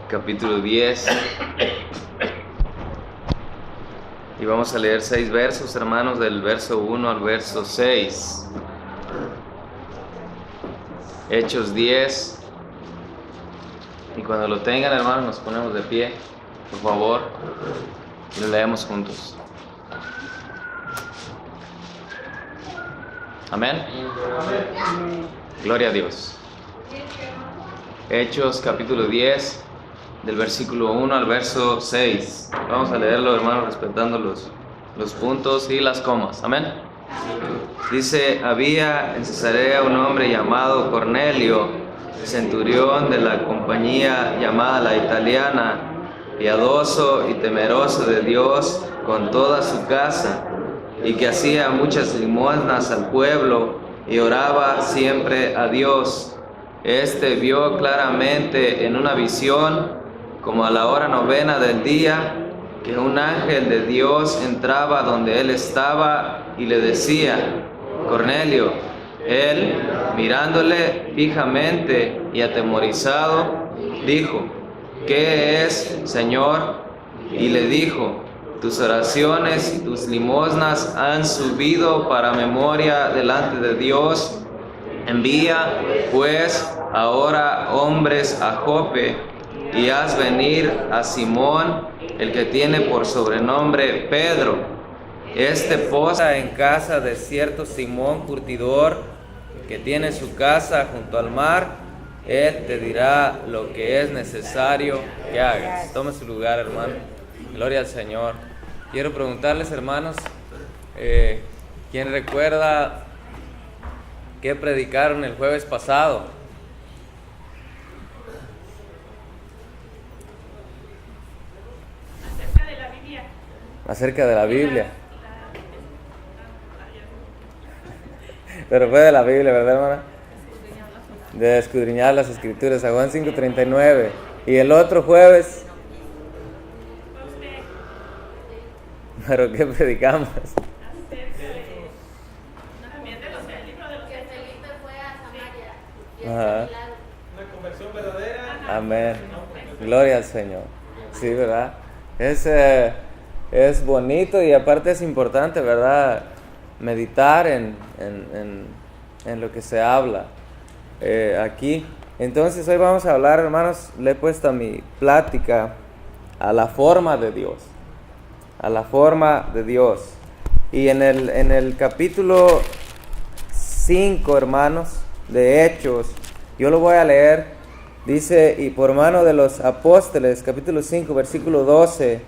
capítulo 10. Y vamos a leer 6 versos, hermanos, del verso 1 al verso 6. Hechos 10. Y cuando lo tengan, hermanos, nos ponemos de pie, por favor, y lo leemos juntos. Amén. Amén. Gloria a Dios. Hechos capítulo 10, del versículo 1 al verso 6. Vamos a leerlo, hermanos, respetando los puntos y las comas. Amén. Dice: había en Cesarea un hombre llamado Cornelio, centurión de la compañía llamada la Italiana, piadoso y temeroso de Dios con toda su casa, y que hacía muchas limosnas al pueblo y oraba siempre a Dios. Este vio claramente en una visión, como a la hora 9 del día, que un ángel de Dios entraba donde él estaba y le decía: Cornelio. Él, mirándole fijamente y atemorizado, dijo: ¿qué es, Señor? Y le dijo: tus oraciones y tus limosnas han subido para memoria delante de Dios. Envía pues ahora hombres a Jope y haz venir a Simón, el que tiene por sobrenombre Pedro. Este posa en casa de cierto Simón curtidor, que tiene su casa junto al mar. Él te dirá lo que es necesario que hagas. Tome su lugar, hermano. Gloria al Señor. Quiero preguntarles, hermanos, ¿quién recuerda qué predicaron el jueves pasado? Acerca de la Biblia. Acerca de la Biblia. Pero fue de la Biblia, ¿verdad, hermana? De escudriñar las Escrituras, a Juan 5:39. Y el otro jueves, ¿pero qué predicamos? También de los del libro de los Que Felipe fue a Samaria y Ajá. Una conversión verdadera. Amén. Gloria al Señor. Sí, ¿verdad? Es bonito y aparte es importante, ¿verdad? Meditar en lo que se habla aquí. Entonces hoy vamos a hablar, hermanos, le he puesto a mi plática a la forma de Dios. A la forma de Dios. Y en el capítulo 5, hermanos, de Hechos, yo lo voy a leer. Dice: y por mano de los apóstoles, capítulo 5, versículo 12,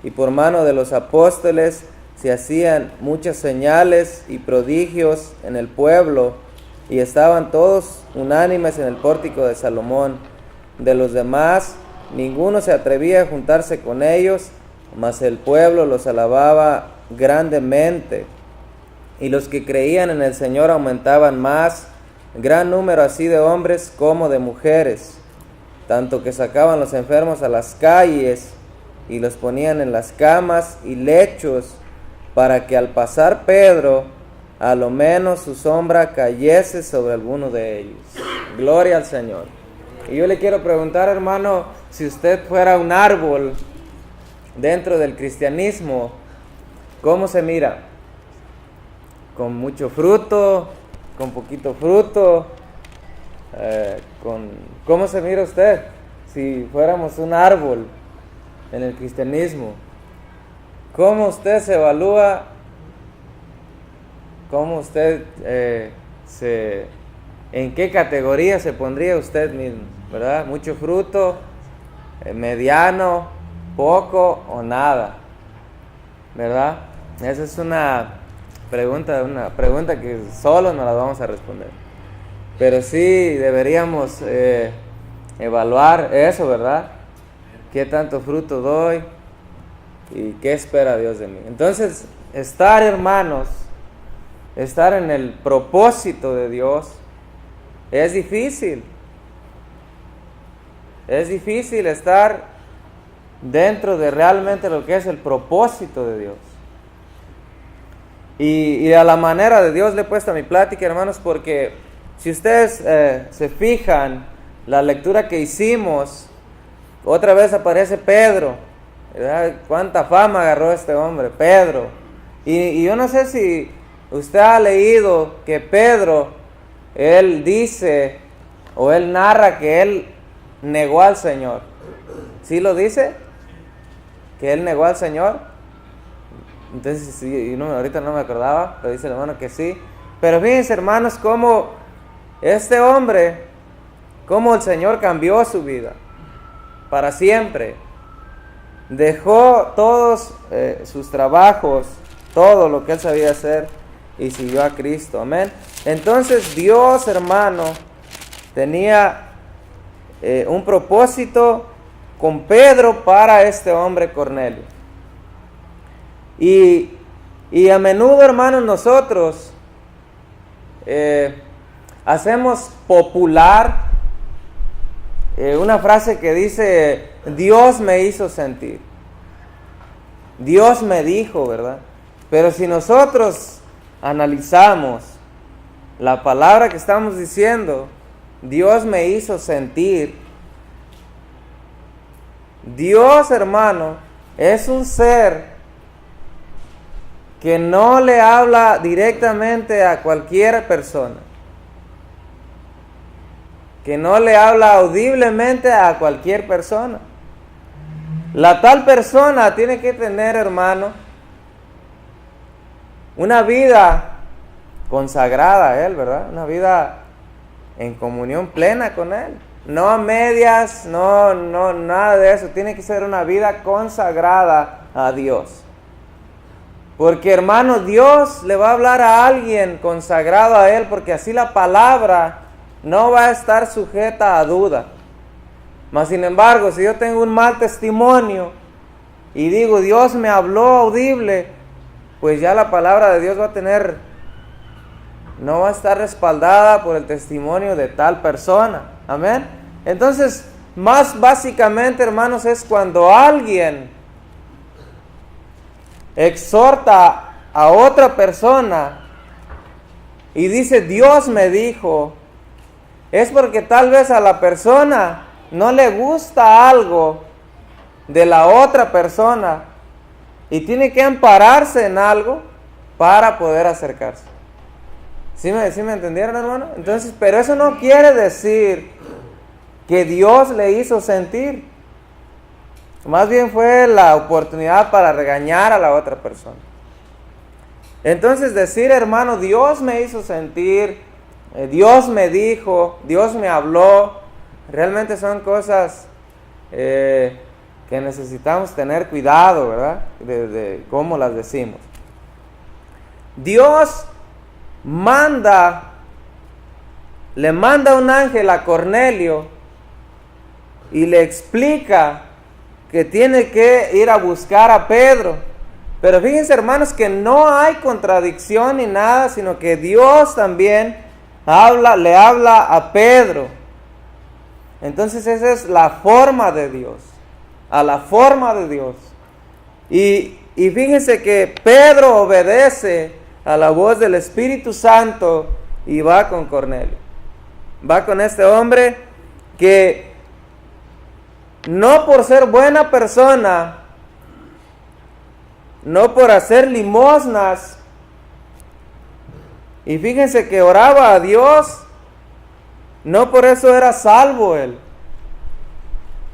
y por mano de los apóstoles se hacían muchas señales y prodigios en el pueblo, y estaban todos unánimes en el pórtico de Salomón. De los demás, ninguno se atrevía a juntarse con ellos, mas el pueblo los alababa grandemente. Y los que creían en el Señor aumentaban más, gran número así de hombres como de mujeres, tanto que sacaban los enfermos a las calles y los ponían en las camas y lechos, para que al pasar Pedro, a lo menos su sombra cayese sobre alguno de ellos. Gloria al Señor. Y yo le quiero preguntar, hermano, si usted fuera un árbol dentro del cristianismo, ¿cómo se mira? ¿Con mucho fruto? ¿Con poquito fruto? ¿Cómo se mira usted si fuéramos un árbol en el cristianismo? ¿Cómo usted se evalúa? ¿Cómo usted en qué categoría se pondría usted mismo? ¿Verdad? ¿Mucho fruto? ¿Mediano? ¿Poco o nada? ¿Verdad? Esa es una pregunta que solo no la vamos a responder. Pero sí deberíamos evaluar eso, ¿verdad? ¿Qué tanto fruto doy? ¿Y qué espera Dios de mí? Entonces, hermanos, estar en el propósito de Dios es difícil. Es difícil estar dentro de realmente lo que es el propósito de Dios. Y a la manera de Dios le he puesto a mi plática, hermanos, porque si ustedes se fijan, la lectura que hicimos, otra vez aparece Pedro. ¿Verdad? Cuánta fama agarró este hombre, Pedro. Y yo no sé si usted ha leído que Pedro, él dice o él narra que él negó al Señor. ¿Sí lo dice? ¿Que él negó al Señor? Entonces, sí, ahorita no me acordaba, pero dice el hermano que sí. Pero fíjense, hermanos, cómo este hombre, cómo el Señor cambió su vida para siempre. Dejó todos sus trabajos, todo lo que él sabía hacer, y siguió a Cristo. Amén. Entonces Dios, hermano, tenía un propósito con Pedro para este hombre Cornelio. Y a menudo, hermanos, nosotros hacemos popular una frase que dice: Dios me hizo sentir, Dios me dijo, ¿verdad? Pero si nosotros analizamos la palabra que estamos diciendo, Dios me hizo sentir, Dios, hermano, es un ser que no le habla directamente a cualquier persona, que no le habla audiblemente a cualquier persona. La tal persona tiene que tener, hermano, una vida consagrada a Él, ¿verdad? Una vida en comunión plena con Él. No a medias, no, nada de eso. Tiene que ser una vida consagrada a Dios. Porque, hermano, Dios le va a hablar a alguien consagrado a Él, porque así la palabra no va a estar sujeta a duda. Mas, sin embargo, si yo tengo un mal testimonio y digo, Dios me habló audible, pues ya la palabra de Dios no va a estar respaldada por el testimonio de tal persona. Amén. Entonces, más básicamente, hermanos, es cuando alguien exhorta a otra persona y dice, Dios me dijo, es porque tal vez a la persona no le gusta algo de la otra persona y tiene que ampararse en algo para poder acercarse. ¿Sí me entendieron, hermano? Entonces, pero eso no quiere decir que Dios le hizo sentir. Más bien fue la oportunidad para regañar a la otra persona. Entonces decir, hermano, Dios me hizo sentir, Dios me dijo, Dios me habló, realmente son cosas que necesitamos tener cuidado, ¿verdad? De cómo las decimos. Dios le manda un ángel a Cornelio y le explica que tiene que ir a buscar a Pedro. Pero fíjense, hermanos, que no hay contradicción ni nada, sino que Dios también le habla a Pedro. Entonces esa es la forma de Dios, a la forma de Dios. Y fíjense que Pedro obedece a la voz del Espíritu Santo y va con Cornelio. Va con este hombre que no por ser buena persona, no por hacer limosnas, y fíjense que oraba a Dios, no por eso era salvo él.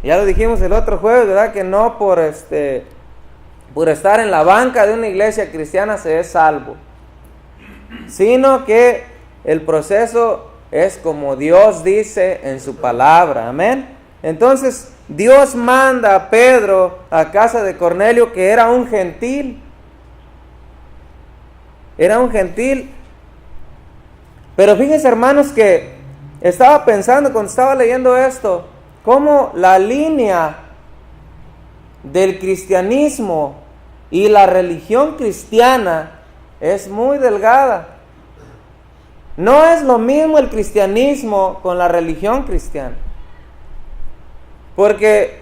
Ya lo dijimos el otro jueves, ¿verdad? Que no por estar en la banca de una iglesia cristiana se es salvo, sino que el proceso es como Dios dice en su palabra. Amén. Entonces Dios manda a Pedro a casa de Cornelio, que era un gentil. Era un gentil. Pero fíjense, hermanos, que estaba pensando cuando estaba leyendo esto, cómo la línea del cristianismo y la religión cristiana es muy delgada. No es lo mismo el cristianismo con la religión cristiana. Porque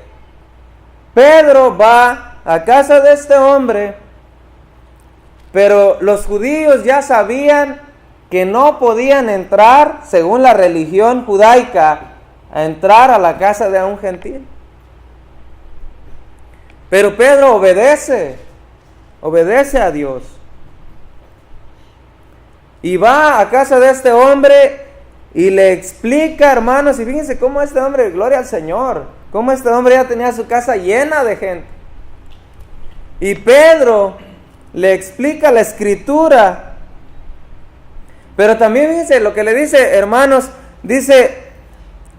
Pedro va a casa de este hombre, pero los judíos ya sabían que no podían entrar, según la religión judaica, a entrar a la casa de un gentil. Pero Pedro obedece a Dios. Y va a casa de este hombre y le explica, hermanos, y fíjense cómo este hombre, gloria al Señor, cómo este hombre ya tenía su casa llena de gente. Y Pedro le explica la escritura. Pero también fíjense lo que le dice, hermanos, dice,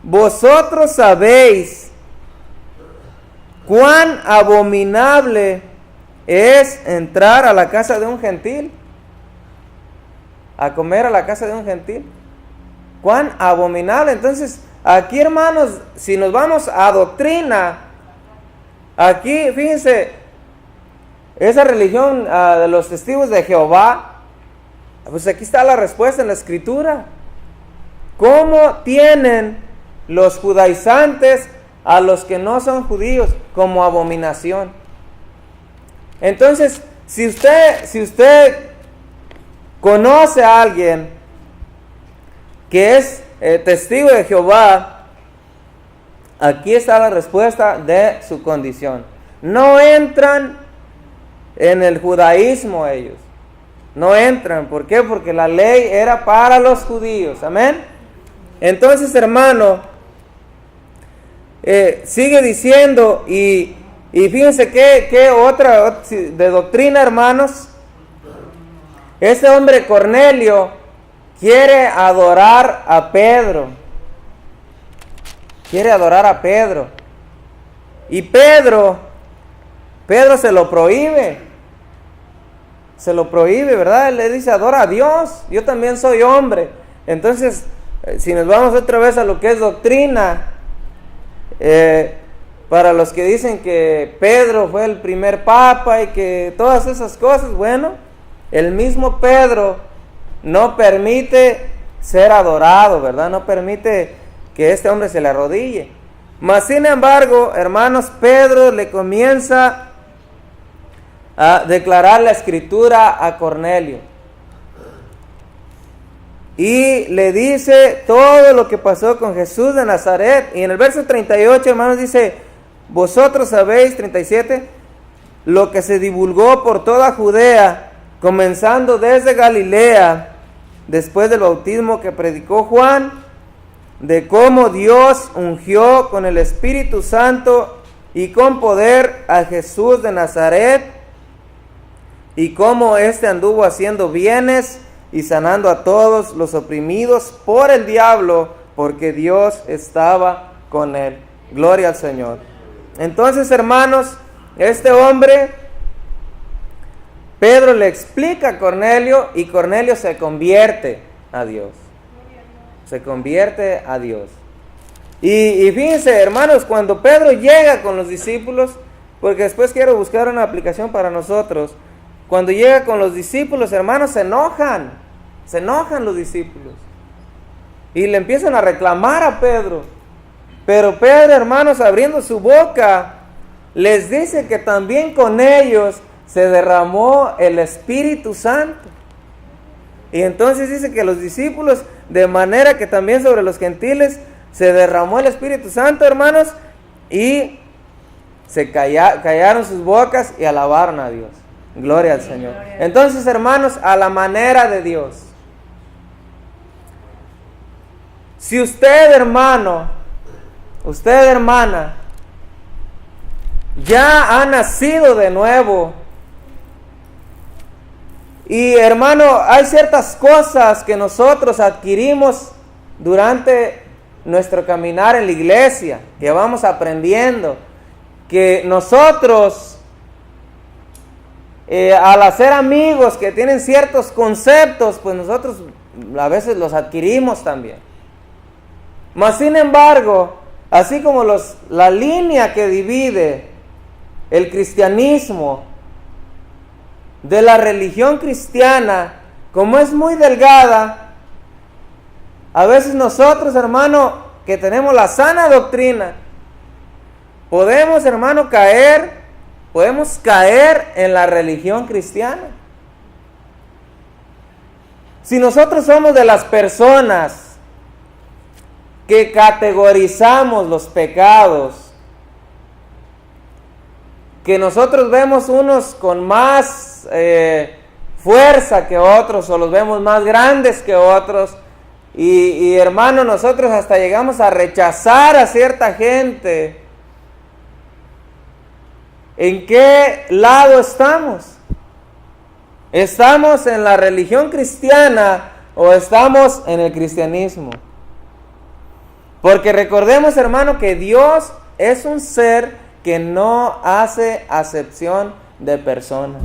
vosotros sabéis cuán abominable es entrar a la casa de un gentil, a comer a la casa de un gentil. Cuán abominable. Entonces, aquí, hermanos, si nos vamos a doctrina, aquí, fíjense, esa religión de los testigos de Jehová, pues aquí está la respuesta en la escritura. ¿Cómo tienen los judaizantes a los que no son judíos como abominación? Entonces, si usted conoce a alguien que es testigo de Jehová, aquí está la respuesta de su condición. No entran en el judaísmo ellos. No entran. ¿Por qué? Porque la ley era para los judíos. Amén. Entonces, hermano, sigue diciendo, y fíjense que otra de doctrina, hermanos. Este hombre Cornelio quiere adorar a Pedro. Quiere adorar a Pedro. Y Pedro se lo prohíbe. Se lo prohíbe, ¿verdad? Él le dice, adora a Dios. Yo también soy hombre. Entonces, si nos vamos otra vez a lo que es doctrina, para los que dicen que Pedro fue el primer papa y que todas esas cosas, bueno, el mismo Pedro no permite ser adorado, ¿verdad? No permite que este hombre se le arrodille. Mas, sin embargo, hermanos, Pedro le comienza a declarar la escritura a Cornelio. Y le dice todo lo que pasó con Jesús de Nazaret. Y en el verso 38, hermanos, dice, vosotros sabéis, 37, lo que se divulgó por toda Judea, comenzando desde Galilea, después del bautismo que predicó Juan, de cómo Dios ungió con el Espíritu Santo y con poder a Jesús de Nazaret, y cómo éste anduvo haciendo bienes y sanando a todos los oprimidos por el diablo, porque Dios estaba con él. Gloria al Señor. Entonces, hermanos, este hombre, Pedro le explica a Cornelio, y Cornelio se convierte a Dios. Se convierte a Dios. Y fíjense, hermanos, cuando Pedro llega con los discípulos, porque después quiero buscar una aplicación para nosotros. Cuando llega con los discípulos, hermanos, se enojan los discípulos. Y le empiezan a reclamar a Pedro. Pero Pedro, hermanos, abriendo su boca, les dice que también con ellos se derramó el Espíritu Santo. Y entonces dice que los discípulos, de manera que también sobre los gentiles se derramó el Espíritu Santo, hermanos, y se callaron sus bocas y alabaron a Dios. Gloria al Señor. Entonces, hermanos, a la manera de Dios. Si usted, hermano, usted, hermana, ya ha nacido de nuevo, y hermano, hay ciertas cosas que nosotros adquirimos durante nuestro caminar en la iglesia, que vamos aprendiendo, que nosotros, al hacer amigos que tienen ciertos conceptos, pues nosotros a veces los adquirimos también. Mas, sin embargo, así como la línea que divide el cristianismo de la religión cristiana, como es muy delgada, a veces nosotros, hermano, que tenemos la sana doctrina, podemos, hermano, caer en la religión cristiana. Si nosotros somos de las personas que categorizamos los pecados, que nosotros vemos unos con más fuerza que otros, o los vemos más grandes que otros, y hermano, nosotros hasta llegamos a rechazar a cierta gente. ¿En qué lado estamos? ¿Estamos en la religión cristiana o estamos en el cristianismo? Porque recordemos, hermano, que Dios es un ser que no hace acepción de personas.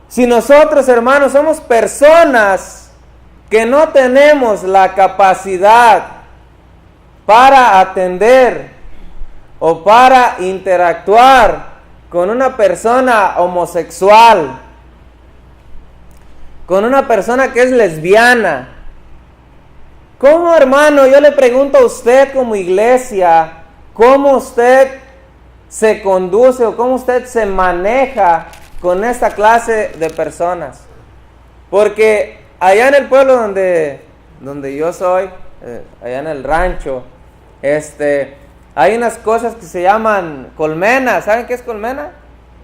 Si nosotros, hermanos, somos personas que no tenemos la capacidad para atender o para interactuar con una persona homosexual, con una persona que es lesbiana, ¿cómo, hermano? Yo le pregunto a usted como iglesia, ¿cómo usted se conduce o cómo usted se maneja con esta clase de personas? Porque allá en el pueblo donde yo soy, allá en el rancho, hay unas cosas que se llaman colmenas. ¿Saben qué es colmena?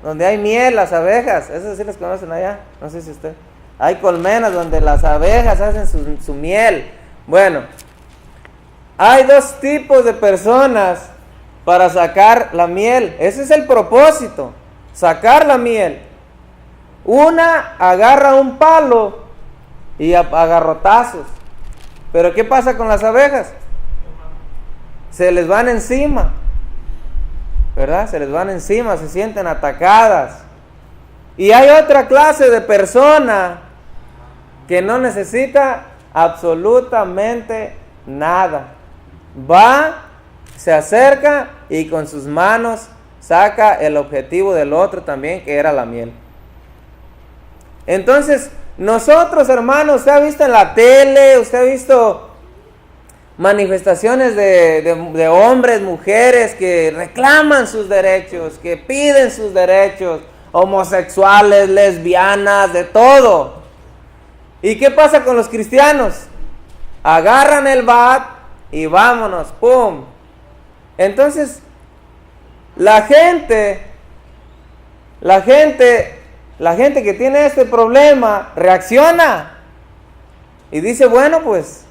Donde hay miel, las abejas. Eso sí las conocen allá. No sé si usted. Hay colmenas donde las abejas hacen su miel. Bueno, hay dos tipos de personas para sacar la miel. Ese es el propósito, sacar la miel. Una agarra un palo y a garrotazos. Pero ¿qué pasa con las abejas? Se les van encima, ¿verdad? Se les van encima, se sienten atacadas. Y hay otra clase de persona que no necesita absolutamente nada. Va, se acerca y con sus manos saca el objetivo del otro también, que era la miel. Entonces, nosotros, hermanos, usted ha visto en la tele, usted ha visto manifestaciones de hombres, mujeres que reclaman sus derechos, que piden sus derechos, homosexuales, lesbianas, de todo. ¿Y qué pasa con los cristianos? Agarran el bat y vámonos, ¡pum! Entonces, la gente que tiene este problema reacciona y dice, bueno, pues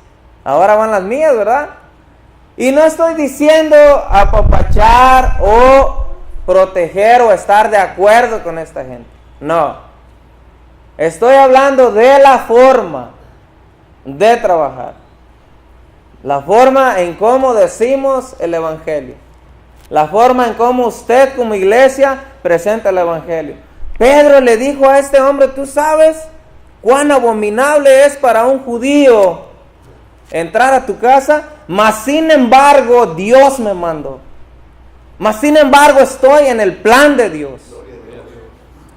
ahora van las mías, ¿verdad? Y no estoy diciendo apapachar o proteger o estar de acuerdo con esta gente. No. Estoy hablando de la forma de trabajar. La forma en cómo decimos el evangelio. La forma en cómo usted como iglesia presenta el evangelio. Pedro le dijo a este hombre, ¿tú sabes cuán abominable es para un judío entrar a tu casa? Mas sin embargo Dios me mandó. Mas sin embargo estoy en el plan de Dios.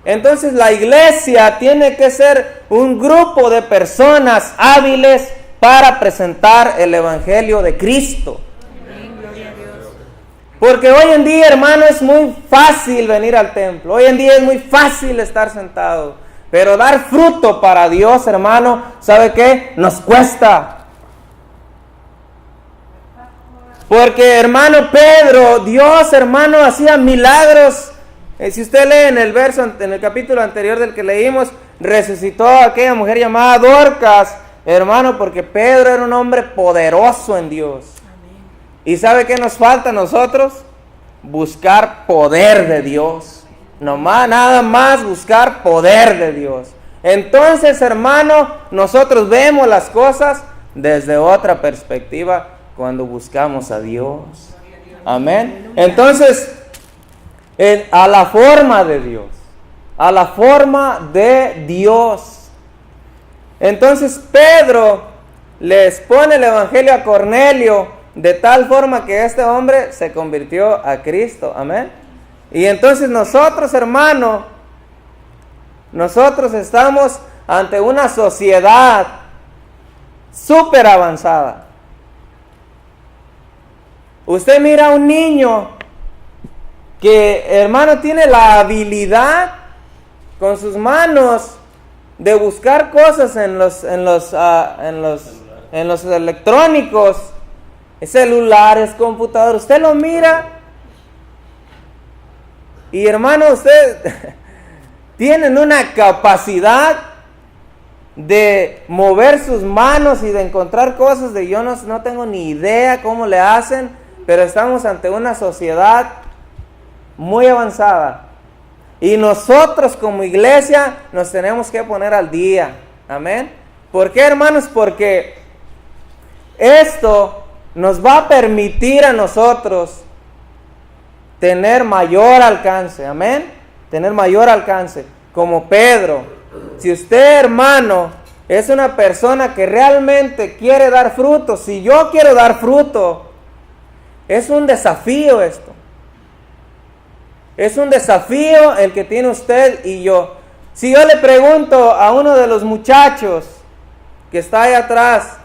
Entonces la iglesia tiene que ser un grupo de personas hábiles para presentar el evangelio de Cristo. Porque hoy en día, hermano, es muy fácil venir al templo. Hoy en día es muy fácil estar sentado. Pero dar fruto para Dios, hermano, ¿sabe qué? Nos cuesta. Porque, hermano Pedro, Dios, hermano, hacía milagros. Si usted lee en el verso, en el capítulo anterior del que leímos, resucitó a aquella mujer llamada Dorcas, hermano, porque Pedro era un hombre poderoso en Dios. ¿Y sabe qué nos falta a nosotros? Buscar poder de Dios. Nada más buscar poder de Dios. Entonces, hermano, nosotros vemos las cosas desde otra perspectiva cuando buscamos a Dios. Amén. Entonces, a la forma de Dios. A la forma de Dios. Entonces, Pedro les pone el evangelio a Cornelio de tal forma que este hombre se convirtió a Cristo. Amén. Y entonces nosotros, hermano, nosotros estamos ante una sociedad súper avanzada. Usted mira a un niño que, hermano, tiene la habilidad con sus manos de buscar cosas en en los electrónicos, celulares, computadores, usted lo mira y hermano, usted tienen una capacidad de mover sus manos y de encontrar cosas de yo no tengo ni idea cómo le hacen, pero estamos ante una sociedad muy avanzada. Y nosotros como iglesia nos tenemos que poner al día. Amén. ¿Por qué, hermanos? Porque esto nos va a permitir a nosotros tener mayor alcance. Amén. Tener mayor alcance. Como Pedro. Si usted, hermano, es una persona que realmente quiere dar fruto, si yo quiero dar fruto, es un desafío esto. Es un desafío el que tiene usted y yo. Si yo le pregunto a uno de los muchachos que está ahí atrás,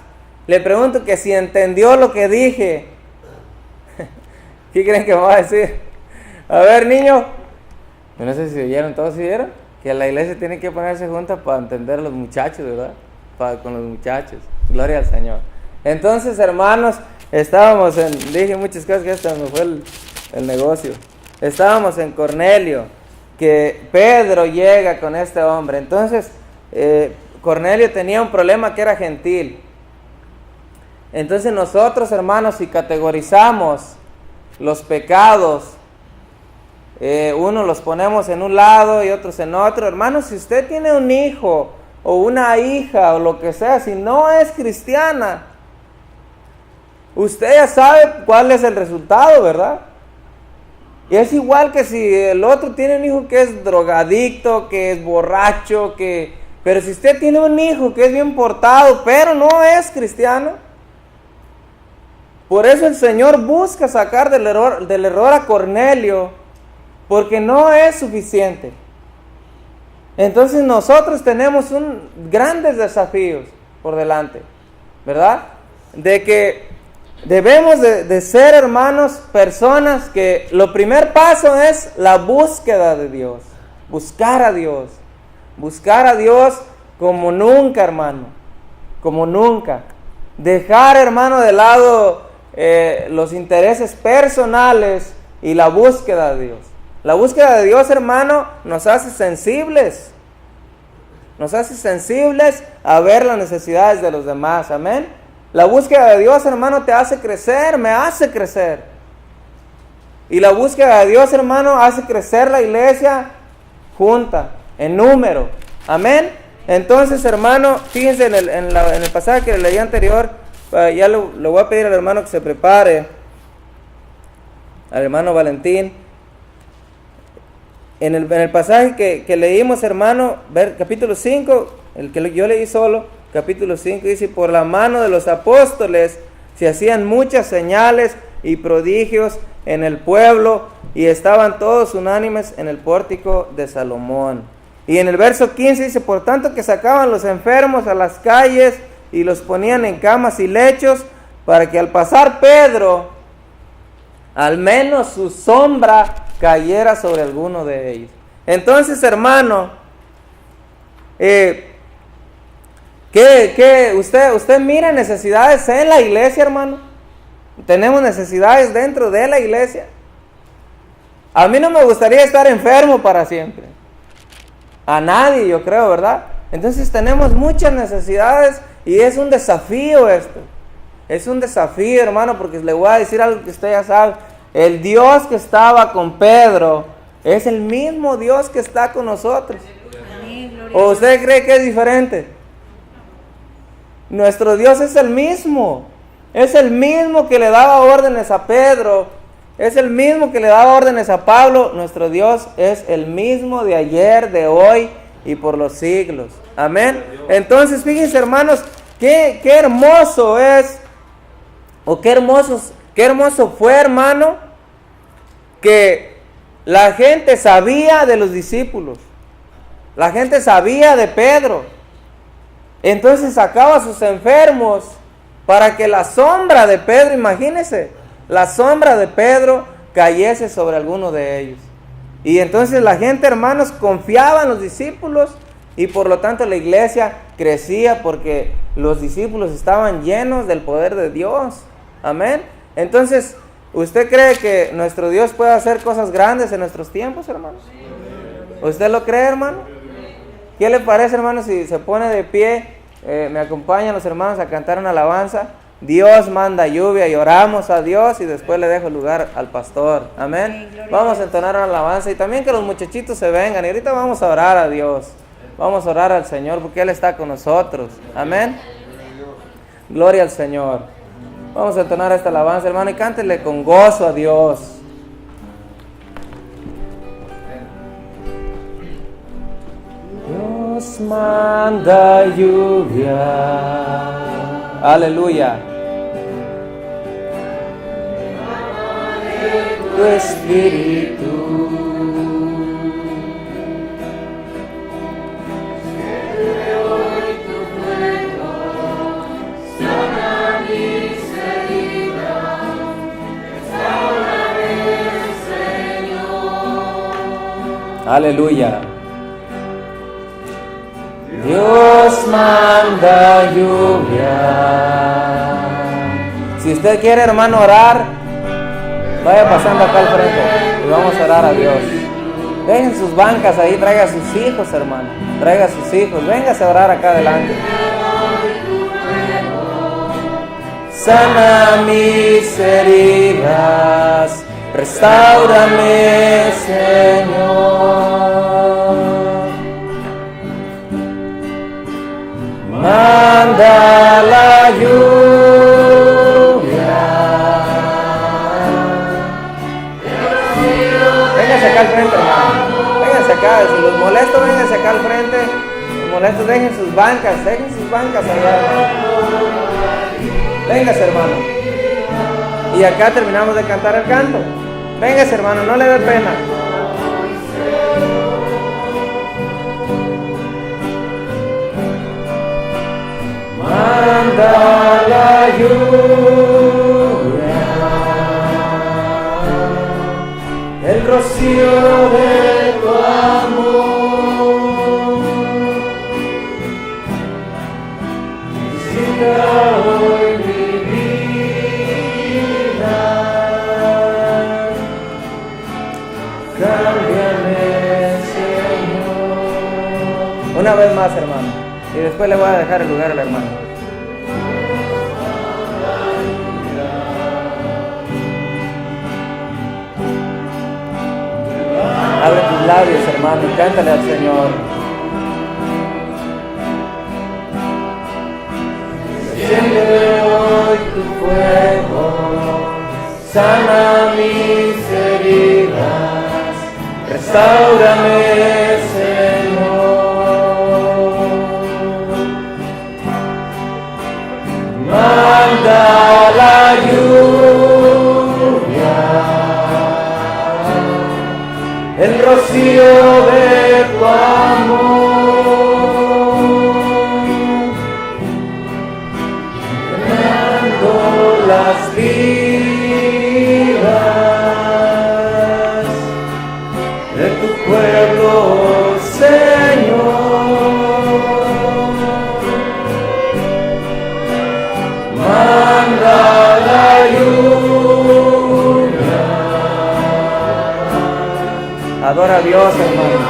le pregunto que si entendió lo que dije, ¿qué creen que me va a decir? A ver, niño, yo no sé si oyeron, ¿todos oyeron? Que la iglesia tiene que ponerse junta para entender a los muchachos, ¿verdad? Con los muchachos. Gloria al Señor. Entonces, hermanos, estábamos dije muchas cosas que hasta me fue el negocio. Estábamos en Cornelio, que Pedro llega con este hombre. Entonces, Cornelio tenía un problema que era gentil. Entonces nosotros, hermanos, si categorizamos los pecados, uno los ponemos en un lado y otros en otro. Hermanos, si usted tiene un hijo o una hija o lo que sea, si no es cristiana, usted ya sabe cuál es el resultado, ¿verdad? Y es igual que si el otro tiene un hijo que es drogadicto, que es borracho, pero si usted tiene un hijo que es bien portado, pero no es cristiano, por eso el Señor busca sacar del error a Cornelio, porque no es suficiente. Entonces nosotros tenemos grandes desafíos por delante, ¿verdad? De que debemos de ser, hermanos, personas que lo primer paso es la búsqueda de Dios. Buscar a Dios. Buscar a Dios como nunca, hermano. Como nunca. Dejar, hermano, de lado los intereses personales y la búsqueda de Dios. La búsqueda de Dios, hermano, nos hace sensibles. Nos hace sensibles a ver las necesidades de los demás. Amén. La búsqueda de Dios, hermano, te hace crecer, me hace crecer. Y la búsqueda de Dios, hermano, hace crecer la iglesia junta, en número. Amén. Entonces, hermano, fíjense en el pasaje que le leí anterior, ya le voy a pedir al hermano que se prepare, al hermano Valentín. En el pasaje que leímos, hermano, capítulo 5, el que yo leí solo, capítulo 5, dice: por la mano de los apóstoles se hacían muchas señales y prodigios en el pueblo, y estaban todos unánimes en el pórtico de Salomón. Y en el verso 15 dice: por tanto que sacaban los enfermos a las calles y los ponían en camas y lechos, para que al pasar Pedro, al menos su sombra cayera sobre alguno de ellos. Entonces, hermano, usted mira necesidades en la iglesia, hermano. Tenemos necesidades dentro de la iglesia. A mí no me gustaría estar enfermo para siempre. A nadie, yo creo, ¿verdad? Entonces tenemos muchas necesidades y es un desafío esto. Es un desafío, hermano, porque le voy a decir algo que usted ya sabe. El Dios que estaba con Pedro es el mismo Dios que está con nosotros. ¿O usted cree que es diferente? Nuestro Dios es el mismo. Es el mismo que le daba órdenes a Pedro. Es el mismo que le daba órdenes a Pablo. Nuestro Dios es el mismo de ayer, de hoy y por los siglos. Amén. Entonces, fíjense, hermanos, qué hermoso es, o qué hermoso fue, hermano, que la gente sabía de los discípulos. La gente sabía de Pedro. Entonces sacaba a sus enfermos para que la sombra de Pedro, imagínense, la sombra de Pedro cayese sobre alguno de ellos. Y entonces la gente, hermanos, confiaba en los discípulos Y por lo tanto la iglesia crecía porque los discípulos estaban llenos del poder de Dios. Amén. Entonces, ¿usted cree que nuestro Dios puede hacer cosas grandes en nuestros tiempos, hermanos? ¿Usted lo cree, hermano? ¿Qué le parece, hermano, si se pone de pie? Me acompañan los hermanos a cantar una alabanza. Dios manda lluvia y oramos a Dios y después le dejo lugar al pastor. Amén. Vamos a entonar una alabanza y también que los muchachitos se vengan. Y ahorita vamos a orar a Dios. Vamos a orar al Señor porque Él está con nosotros. Amén. Gloria al Señor. Vamos a entonar esta alabanza, hermano, y cántele con gozo a Dios. Dios manda lluvia. Aleluya. Tu espíritu. Aleluya. Dios manda lluvia. Si usted quiere, hermano, orar, vaya pasando acá al frente y vamos a orar a Dios. Dejen sus bancas ahí, traiga a sus hijos, hermano. Traiga a sus hijos, véngase a orar acá adelante. Sana mis heridas, restáurame, Señor. Manda la lluvia. Véngase acá al frente, hermano. Véngase acá, si los molesto, véngase acá al frente. Los molestos, dejen sus bancas allá, hermano. Véngase, hermano. Y acá terminamos de cantar el canto. Véngase, hermano, no le dé pena. Manda la lluvia, el rocío de tu amor. Visita hoy mi vida, cámbiame, Señor. Una vez más, hermano, y después le voy a dejar el lugar al hermano. Abre tus labios, hermano, y cántale al Señor. Enciende hoy tu fuego, sana mis heridas, restáurame, Señor. Manda la lluvia, el rocío de tu amor, llenando las vidas de tu pueblo, Señor. Manda la lluvia. Adora a Dios, hermano.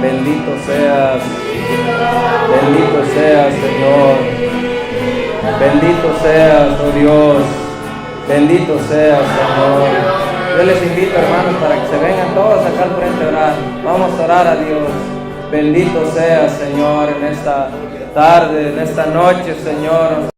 Bendito seas, Señor. Bendito seas, oh Dios. Bendito seas, Señor. Yo les invito, hermanos, para que se vengan todos acá al frente a orar. Vamos a orar a Dios. Bendito seas, Señor, en esta tarde, en esta noche, Señor.